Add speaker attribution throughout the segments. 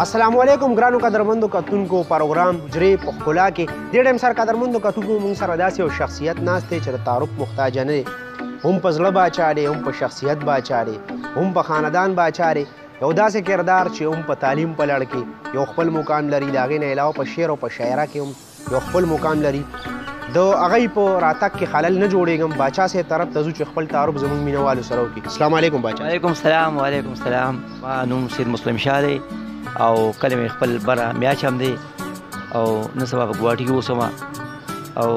Speaker 1: السلام علیکم ګرانو قدرمندو کتونکو پروګرام حجرې په ښکلا کې دې ټایم سره قدرمندو کتونکو موږ سره داسې یو شخصیت ناست دی چې د تعارف محتاجه نه دی هم په زړه باچا دی هم په شخصیت باچا دی هم په خاندان باچا دی یو داسې کردار چې هم په تعلیم په لړ کې یو خپل مقام لري د هغې نه علاوه په شعر او په شاعره کې هم یو خپل مقام لري د هغې په راتګ کې خلل نه جوړېږم باچا صاحب طرف ته ځو چې خپل تعارف زموږ مینهوالو سره وکړي السلام علیکم باچا
Speaker 2: وعلیکم السلام وعلیکم السلام ما نوم سید مسلم شاه دی او کله مې خپل بره میاچ هم دی او نن سبا په ګوهاټي کې اوسم او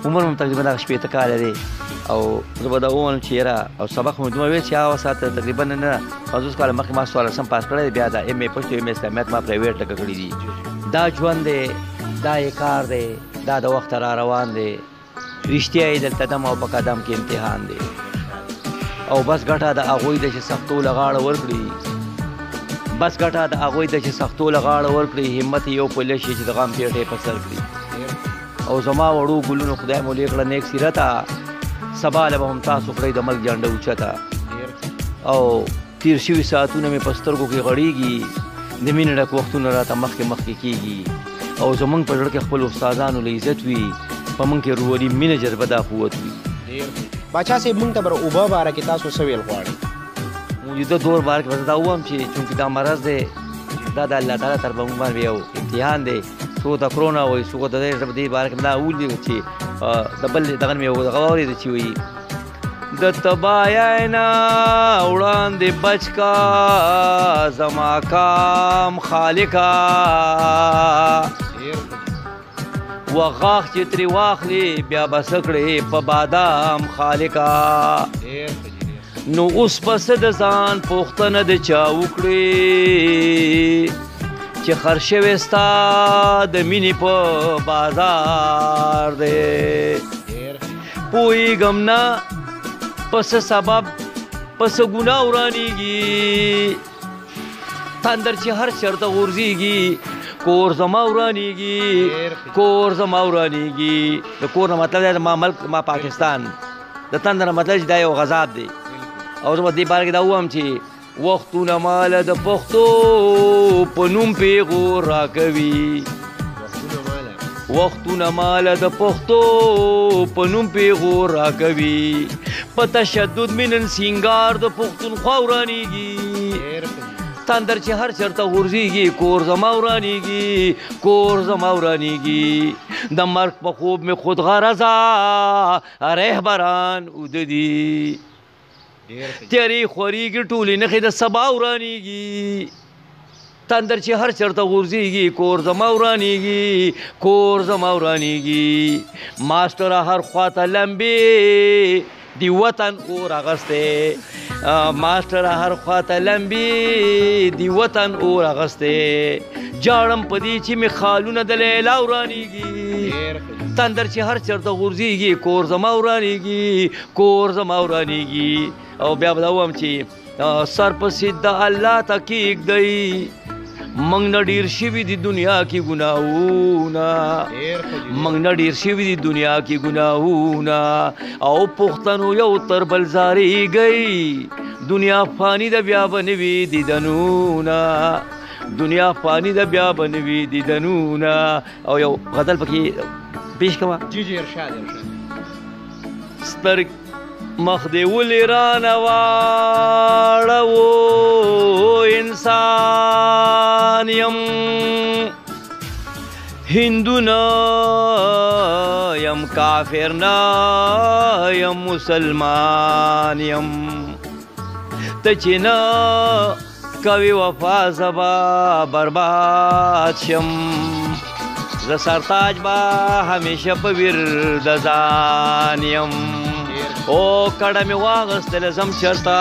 Speaker 2: عمر هم تقریبا دغه شپېته کاله دی او زه به دا ووایم چې یاره او سبق مې دومره ویل چې هغه ساعت تقریبا نه 50 کاله مخکې ما 14 پاس کړی دی بیا دا ایم اے پښتو ایم اے اسلامیات ما پرایویټ لکه کړي دي دا ژوند دی دا یې کار دی دا د وخت را روان دی رښتیا یې دلته دم او په قدم کې امتحان دی او بس ګټه د هغوی ده چې سختو له غاړه ورکړي بس ګټه د هغوی ده چې سختو له غاړه ورکړي همت یې یو پله شي چې د غم پیټۍ په سر کړي او زما وړو ګلونو خدای مو لې کړه نیک سیرته سبا له به هم تاسو کړئ د مرګ جنډه اوچته او تیر شوي ساعتونه مې په سترګو کې غړېږي د مینې ډک وختونه راته مخکې مخکې کېږي او زمونږ په زړه کې خپل استادانو له عزت وي په موږ کې روحاني مینه جذبه دا قوت وي
Speaker 1: باچا صاحب موږ ته به اوبه باره کې تاسو څه ویل غواړئ
Speaker 2: موجوده دور باره کې به دا ووایم چې چونکې دا مرض دی دا د الله تعالی طرفه موږ باندې یو امتحان دی څوک ته کرونا وایي څوک ته دې باره کې دا ولي چې د بل دغه مې دغه واورېده چې وایي د تبایه نه وړاندې بچ کا زما کام خالقه وغاښ چې ترې واخلې بیا به څه کړې په بادام خالقه نو اوس پس د ځان پوښتنه د چا وکړې چې خر شوی ستا د مینې په بازار دی پوهېږم نه په څه سبب په څه ګناه ورانېږي تندر چې هر چېرته غورځېږي کور زما ورانېږي کور زما ورانېږي د کور نه مطلب دی ما ملک ما پاکستان د تندر نه مطلب چې دا یو غذاب دی او زه به دې باره کې دا ووایم چې وختونه ماله د پښتو په نوم پیغور راکوي وختونه ماله د پښتو په نوم پیغور راکوي په تشدد مې نن سینګار د پښتونخوا ورانېږي تندر چې هر چېرته غورځېږي کور زما ورانېږي کور زما ورانېږي د مرګ په خوب مې خود غرضه رهبران اوده دي تیارې خورېږي ټولې نښې د سبا ورانېږي تندر چې هر چېرته غورځېږي کور زما ورانېږي کور زما ورانېږي ماسټره هر خواته لمبې دی وطن اور اغسطې ماسټره هر خواته لمبې دی وطن اور اغسطې جاړم په دې چې مې خالونه د لیلا ورانېږي تندر چې هر چېرته غورځېږي کور زما ورانېږي کور زما ورانېږي او بیا به دا ووایم چې سر په سجده الله ته کېږدئ موږ نه ډېر شوي دي دنیا کې ګناهونه موږ نه ډېر شوي دي دنیا کې ګناهونه او پښتنو یو تر بل زارېږئ دنیا فاني ده بیا به نه وي دیدنونه دنیا فاني ده بیا به نه وي دیدنونه او یو غزل پکې پیش کوه
Speaker 1: جی جی ارشاد
Speaker 2: سترګ مخ دې ولې رانه واړو انسان یم هندو نه یم کافر نه یم مسلمان یم ته چې نه کوي وفا زبا برباد شم زه سرتاج به همیشه په ورد ځان یم او کډه مې واغستله ځم چېرته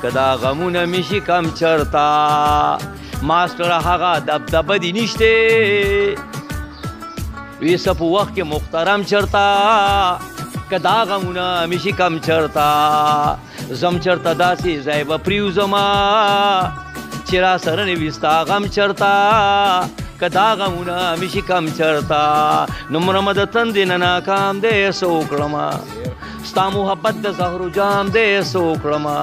Speaker 2: که دا غمونه مې شي کم چېرته ماسټره هغه دبدبه دې نشتې وي څه په وخت کې محترم چېرته که دا غمونه مې شي کم چېرته ځم چېرته داسې ځای به پرېوځمه چې را سره نه وي ستا غم چېرته که دا غمونه مې شي کم چېرته نو مرمه د تندې نه ناکام دی څه وکړمه ستا محبت د زهرو جام دی څه وکړمه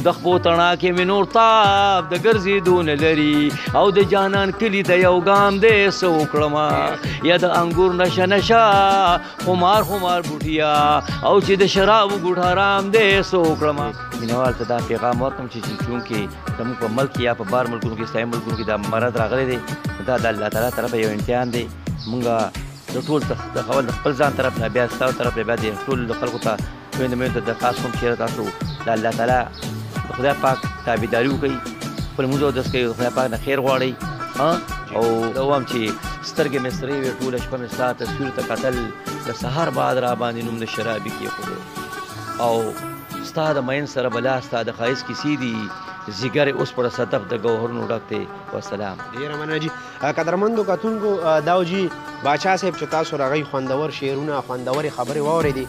Speaker 2: د خپو تڼاکې مې نور تاب د ګرځېدو نه لري او د جانان کلي ته یو ګام دی څه وکړمه یا د انګور نشه نشه خمار بوټیا او چې د شرابو ګوټ حرام دی څه وکړمه مینوال ته دا پیغام ورکړم چې چونکې زموږ په ملک یا په بار ملکونو کې اسلامي ملکونو کې دا مرض راغلی دی دا د الله تعالی طرفه یو امتحان دی مونږ د ټول د خپل ځان طرف نه بیا ستاسو طرف نه بیا د ټول خلکو ته مې ته درخواست کوم چې تاسو د الله تعالی د خدای پاک تابعداري وکړئ خپل لمونځ اودس کوئ خدای پاک نه خیر غواړئ او زه وایم چې سترګې مې سرې وې ټوله شپه مې ستا تصویر ته کتل د سهار بعد را باندې نوم د شرابي کېښودو او ستا د مین سره بلا ستا د ښایست کیسې دي زیګر اوس پر صدف د ګوهرونو ډک دی والسلام.
Speaker 1: ډېره مننه جي قدرمندو کتونکو دا و جي باچا صاحب چې تاسو راغی خوندور شعرونه خوندورې خبرې واورېدې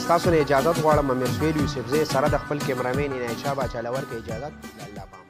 Speaker 1: ستاسو نه اجازت غواړم امیر سویل یوسفزی سره د خپل کیمرامین عنایت شاه باچا له ورکړې اجازت الله پام